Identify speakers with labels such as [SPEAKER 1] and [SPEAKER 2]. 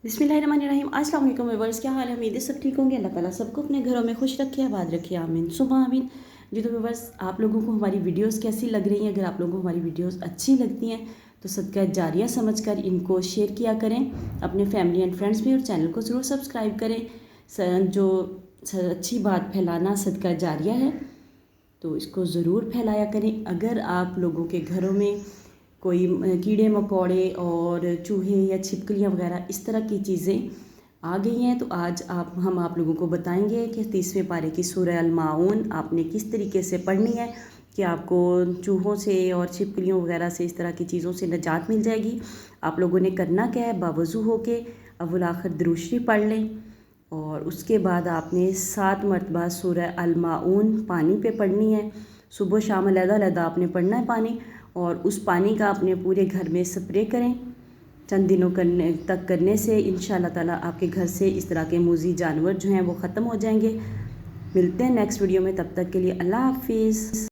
[SPEAKER 1] बिस्मिल्लाहिर्रहमानिर्रहीम। अस्सलाम वालेकुम व्यूअर्स, क्या हाल है? उम्मीद है सब ठीक होंगे। अल्लाह ताला सबको अपने घरों में खुश रखे, आबाद रखे, आमीन सुबह आमीन। जी तो व्यूअर्स, आप लोगों को हमारी वीडियोस कैसी लग रही हैं? अगर आप लोगों को हमारी वीडियोस अच्छी लगती हैं तो सदका जारिया समझकर इनको शेयर किया करें अपने फैमिली एंड फ्रेंड्स में, और चैनल को ज़रूर सब्सक्राइब करें। जो अच्छी बात फैलाना सदका जारिया है, तो इसको ज़रूर फैलाया करें। अगर आप लोगों के घरों में कोई कीड़े मकोड़े और चूहे या छिपकलियाँ वगैरह इस तरह की चीज़ें आ गई हैं, तो आज हम आप लोगों को बताएंगे कि 30वें पारे की सूरह अल माऊन आपने किस तरीके से पढ़नी है कि आपको चूहों से और छिपकलियों वगैरह से, इस तरह की चीज़ों से निजात मिल जाएगी। आप लोगों ने करना क्या है, बावज़ू हो के अव्वल आखिर दुरूद शरीफ पढ़ लें, और उसके बाद आपने 7 मरतबा सूरह अल माऊन पानी पे पढ़नी है। सुबह शाम अलग-अलग आपने पढ़ना है पानी, और उस पानी का अपने पूरे घर में स्प्रे करें। चंद दिनों करने से इंशाअल्लाह ताला आपके घर से इस तरह के मूज़ी जानवर जो हैं वो ख़त्म हो जाएंगे। मिलते हैं नेक्स्ट वीडियो में, तब तक के लिए अल्लाह हाफिज़।